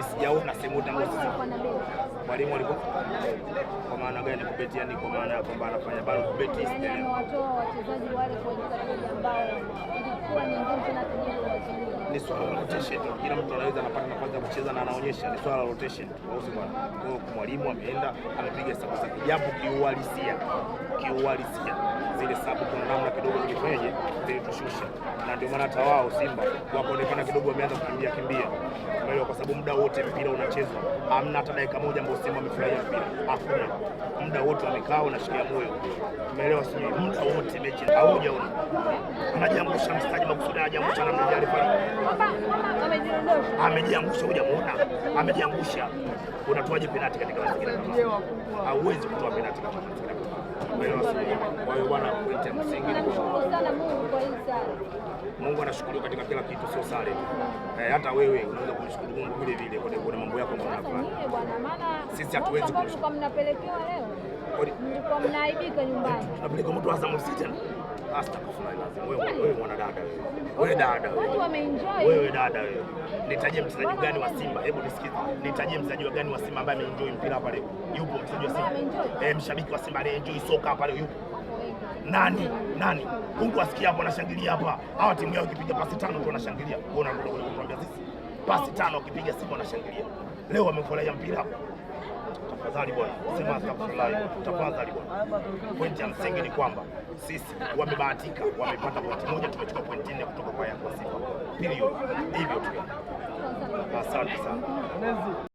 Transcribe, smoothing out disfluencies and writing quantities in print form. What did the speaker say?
mimi sijaona sehemu yote ambayo mwalimu alikuwa kwa maana gani kubetia, ni kwa maana ya kwamba anafanya bado kubeti yani anawatoa wachezaji wale kwa ajili ambao ilikuwa ni ngumu tena kujibu. Ni swala la rotation, kila mtu anaweza anapata nafasi ya kucheza na anaonyesha, ni swala la rotation au si bwana? Kwa hiyo mwalimu ameenda amepiga sababu zake, japo kiuhalisia zile sababu kuna namna kidogo zilifanyaje, zilitushusha, na ndio maana hata wao Simba wakaonekana kidogo wameanza kukimbia, umeelewa? Kwa sababu muda wote mpira unachezwa, hamna hata dakika moja ambayo Simba amefurahia mpira, hakuna. Muda wote wamekaa wanashikia moyo, umeelewa? Sio muda wote mechi haujaona, anajiangusha mstaji makusudi, anajiangusha na mjali pale, amejiangusha, hujamuona amejiangusha. Unatoaje penalti katika mazingira kama hauwezi kutoa penalti kama mazingira kama? Kwa hiyo bwana, pointi ya msingi ni sana Mungu kwa hii sare. Mungu anashukuriwa katika kila kitu, sio sare. Hata wewe unaweza kumshukuru Mungu vile vile kwa mambo yako ambayo unafanya. Sisi hatuwezi kumshukuru. Mnapelekewa leo, mlikuwa mnaaibika nyumbani. Tunapeleka mtu Azam FC tena. Wewe mwanadada wewe, dada watu wameenjoy. Wewe dada wewe, nitajie mchezaji gani wa Simba? Hebu nisikize, nitajie mchezaji gani wa Simba ambaye ameenjoy mpira hapa leo? Yupo mchezaji wa Simba mshabiki wa Simba aliyeenjoy soka hapa leo? Yupo nani? Mungu asikia hapo anashangilia hapa. Hawa timu yao ikipiga pasi 5 tu wanashangilia. Unaona kutuambia sisi pasi 5 ukipiga Simba wanashangilia. Leo wamefurahia mpira. Tafadhali bwana, sema tafadhali bwana. Pointi ya msingi ni kwamba sisi wamebahatika, wamepata pointi moja, tumechukua pointi 4 kutoka kwa Simba. Period. Hivyo tu. Asante sana.